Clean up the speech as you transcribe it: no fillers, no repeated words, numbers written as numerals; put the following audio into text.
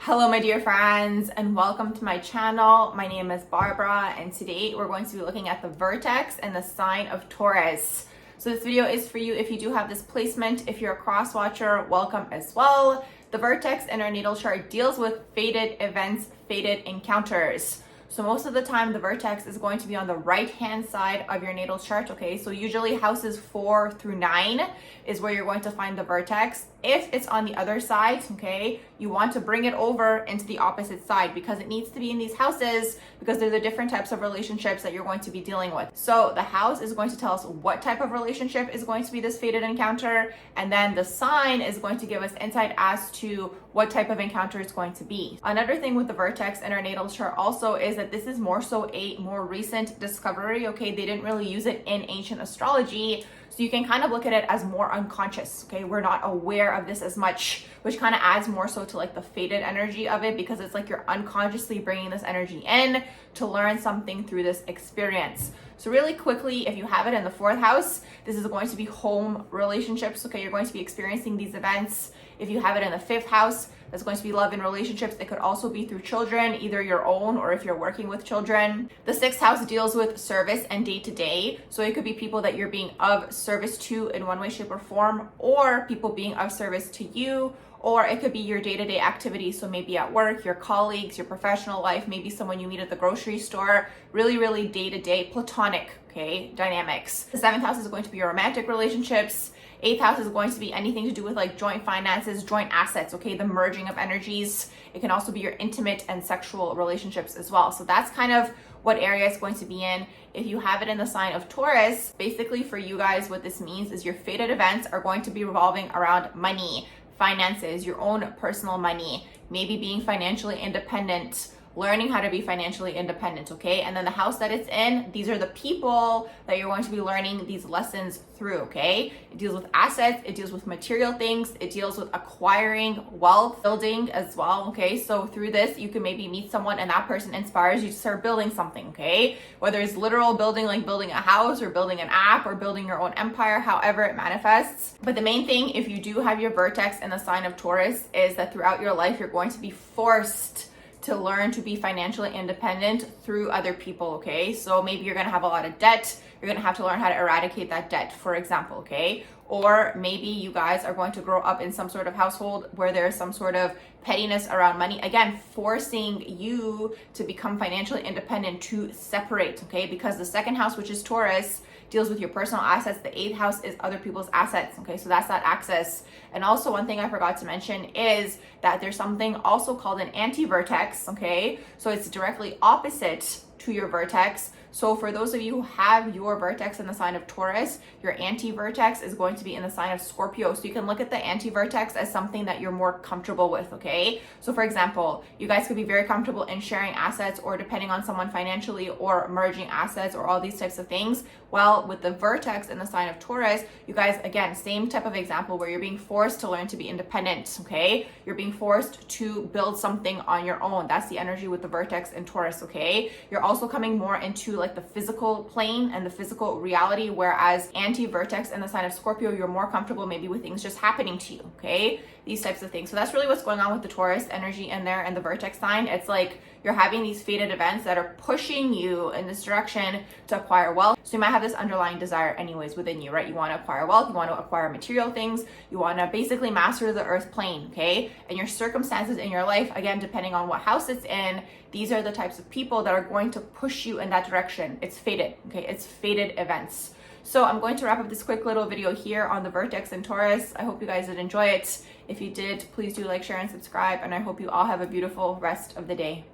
Hello my dear friends and welcome to my channel. My name is Barbara and today we're going to be looking at the Vertex and the sign of Taurus. So this video is for you if you do have this placement. If you're a cross watcher, welcome as well. The Vertex in our natal chart deals with fated events, fated encounters. So most of the time the Vertex is going to be on the right hand side of your natal chart, okay? So usually houses 4 through 9 is where you're going to find the Vertex. If it's on the other side, okay, you want to bring it over into the opposite side because it needs to be in these houses because they're the different types of relationships that you're going to be dealing with. So the house is going to tell us what type of relationship is going to be this fated encounter, and then the sign is going to give us insight as to what type of encounter it's going to be. Another thing with the Vertex in our natal chart also is that this is more so a more recent discovery, okay? They didn't really use it in ancient astrology. So you can kind of look at it as more unconscious, okay? We're not aware of this as much, which kind of adds more so to like the fated energy of it because it's like you're unconsciously bringing this energy in to learn something through this experience. So really quickly, if you have it in the 4th house, this is going to be home relationships, okay? You're going to be experiencing these events. If you have it in the 5th house, that's going to be love and relationships. It could also be through children, either your own or if you're working with children. The 6th house deals with service and day-to-day. So it could be people that you're being of service to in one way, shape, or form, or people being of service to you, or it could be your day-to-day activities. So maybe at work, your colleagues, your professional life, maybe someone you meet at the grocery store, really day-to-day, platonic, okay, dynamics. The 7th house is going to be your romantic relationships. 8th house is going to be anything to do with like joint finances, joint assets, okay, the merging of energies. It can also be your intimate and sexual relationships as well. So that's kind of what area it's going to be in. If you have it in the sign of Taurus, basically for you guys, what this means is your fated events are going to be revolving around money, finances, your own personal money, maybe being financially independent, learning how to be financially independent, okay? And then the house that it's in, these are the people that you're going to be learning these lessons through, okay? It deals with assets, it deals with material things, it deals with acquiring wealth, building as well, okay? So through this, you can maybe meet someone and that person inspires you to start building something, okay? Whether it's literal building, like building a house or building an app or building your own empire, however it manifests. But the main thing, if you do have your Vertex in the sign of Taurus, is that throughout your life, you're going to be forced to learn to be financially independent through other people, okay? So maybe you're gonna have a lot of debt. You're gonna have to learn how to eradicate that debt, for example, okay? Or maybe you guys are going to grow up in some sort of household where there's some sort of pettiness around money. Again, forcing you to become financially independent, to separate, okay? Because the 2nd house, which is Taurus, deals with your personal assets. The 8th house is other people's assets, okay? So that's that access. And also one thing I forgot to mention is that there's something also called an anti-vertex, okay? So it's directly opposite to your Vertex. So for those of you who have your Vertex in the sign of Taurus, your anti-vertex is going to be in the sign of Scorpio. So you can look at the anti-vertex as something that you're more comfortable with, okay? So for example, you guys could be very comfortable in sharing assets or depending on someone financially or merging assets or all these types of things. Well, with the Vertex in the sign of Taurus, you guys, again, same type of example where you're being forced to learn to be independent, okay? You're being forced to build something on your own. That's the energy with the Vertex in Taurus, okay? You're also coming more into like the physical plane and the physical reality, whereas anti-vertex in the sign of Scorpio, you're more comfortable maybe with things just happening to you, okay? These types of things. So that's really what's going on with the Taurus energy in there and the Vertex sign. It's like you're having these fated events that are pushing you in this direction to acquire wealth. So you might have this underlying desire anyways within you, right? You want to acquire wealth, you want to acquire material things, you want to basically master the earth plane, okay? And your circumstances in your life, again, depending on what house it's in, these are the types of people that are going to push you in that direction. It's fated, okay? It's fated events. So I'm going to wrap up this quick little video here on the Vertex and Taurus. I hope you guys did enjoy it. If you did, please do like, share, and subscribe. And I hope you all have a beautiful rest of the day.